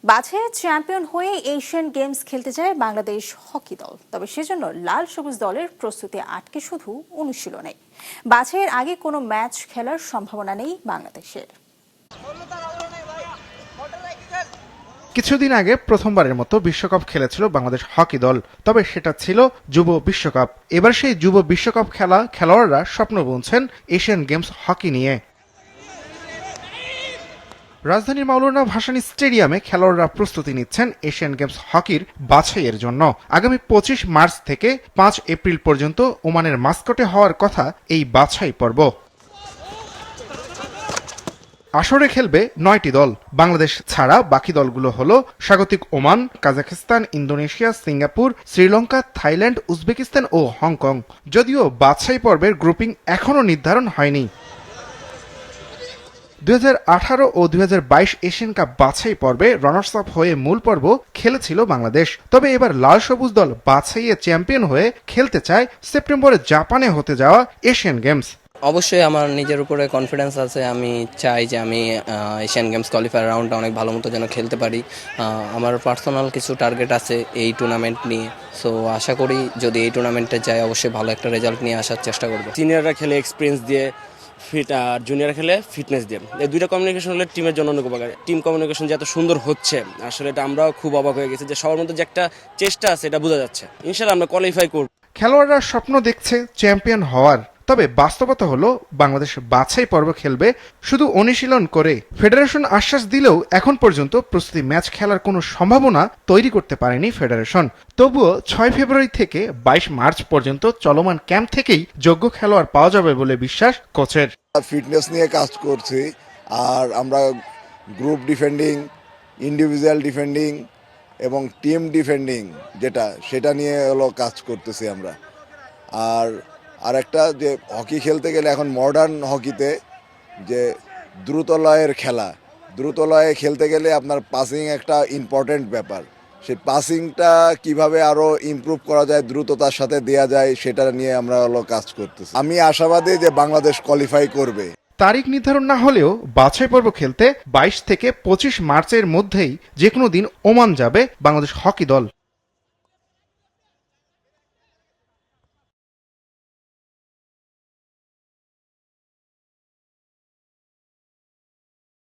বাছাইয়ে champion হয়ে Asian games খেলতে যায় বাংলাদেশ হকি দল। তবে সেজন্য লাল সবুজ দলের প্রস্তুতি আটকে শুধু অনুশীলনে। বাছাইয়ের আগে কোনো ম্যাচ খেলার সম্ভাবনা নেই বাংলাদেশের। কিছুদিন আগে প্রথমবারের মতো বিশ্বকাপ খেলেছিল বাংলাদেশ হকি দল, তবে সেটা ছিল যুব বিশ্বকাপ। এবার সেই যুব বিশ্বকাপ খেলোয়াড়রা স্বপ্ন বুনছেন এশিয়ান গেমস হকি নিয়ে। রাজধানীর মাওলানা ভাসানী স্টেডিয়ামে খেলোয়াড়রা প্রস্তুতি নিচ্ছেন এশিয়ান গেমস হকির বাছাইয়ের জন্য। আগামী 25 মার্চ থেকে 5 এপ্রিল পর্যন্ত ওমানের মাস্কটে হওয়ার কথা এই বাছাই পর্ব। আসরে খেলবে 9টি দল। বাংলাদেশ ছাড়া বাকি দলগুলো হলো স্বাগতিক Oman, Kazakhstan, Indonesia, Singapore, Sri Lanka, Thailand, Uzbekistan ও হংকং। যদিও বাছাই পর্বের গ্রুপিং এখনও নির্ধারণ হয়নি। 2018 ও 2022 এশিয়ান কাপ বাছাই পর্বে রানার্স আপ হয়ে মূল পর্ব খেলেছিল বাংলাদেশ। তবে এবার লাল সবুজ দল বাছাইয়ে চ্যাম্পিয়ন হয়ে খেলতে চায় সেপ্টেম্বরে জাপানে হতে যাওয়া এশিয়ান গেমস। অবশ্যই আমার নিজের উপরে কনফিডেন্স আছে। আমি চাই যে আমি এশিয়ান গেমস কোয়ালিফায়ার রাউন্ডটা অনেক ভালো মতো যেন খেলতে পারি। আমার পার্সোনাল কিছু টার্গেট আছে এই টুর্নামেন্ট নিয়ে। সো আশা করি যদি এই টুর্নামেন্টে যাই অবশ্যই ভালো একটা রেজাল্ট নিয়ে আসার চেষ্টা করব। সিনিয়ররা খেলে এক্সপিরিয়েন্স দিয়ে, ফিট আর জুনিয়র খেলে ফিটনেস দিয়ে। এই দুইটা কমিউনিকেশন হলে টিমের জন্য অনেক উপকার। টিম কমিউনিকেশন যে এত সুন্দর হচ্ছে আসলে এটা আমরাও খুব অবাক হয়ে গেছি যে সবার মধ্যে যে একটা চেষ্টা আছে এটা বোঝা যাচ্ছে। ইনশাআল্লাহ আমরা কোয়ালিফাই করব। খেলোয়াড়রা স্বপ্ন দেখছে চ্যাম্পিয়ন হওয়ার, তবে বাস্তবতা হলো বাংলাদেশ বাছাই পর্ব খেলবে শুধু অনুশীলন করে। ফেডারেশন আশ্বাস দিলেও এখন পর্যন্ত প্রস্তুতি ম্যাচ খেলার কোনো সম্ভাবনা তৈরি করতে পারেনি ফেডারেশন। তবুও 6 ফেব্রুয়ারি থেকে 22 মার্চ পর্যন্ত চলমান ক্যাম্প থেকেই যোগ্য খেলোয়াড় পাওয়া যাবে বলে বিশ্বাস কোচের। ফিটনেস নিয়ে কাজ করছি, আর আমরা গ্রুপ ডিফেন্ডিং, ইন্ডিভিজুয়াল ডিফেন্ডিং এবং টিম ডিফেন্ডিং সেটা নিয়ে কাজ করতেছি আমরা। আর একটা যে হকি খেলতে গেলে এখন মডার্ন হকিতে যে দ্রুতলয়ের খেলা, দ্রুতলয়ে খেলতে গেলে আপনার পাসিং একটা ইম্পর্টেন্ট ব্যাপার। সেই পাসিংটা কিভাবে আরও ইমপ্রুভ করা যায়, দ্রুততার সাথে দেয়া যায়, সেটা নিয়ে আমরা কাজ করতেছি। আমি আশাবাদী যে বাংলাদেশ কোয়ালিফাই করবে। তারিখ নির্ধারণ না হলেও বাছাই পর্ব খেলতে 22 থেকে 25 মার্চের মধ্যেই যে কোনো দিন ওমান যাবে বাংলাদেশ হকি দল।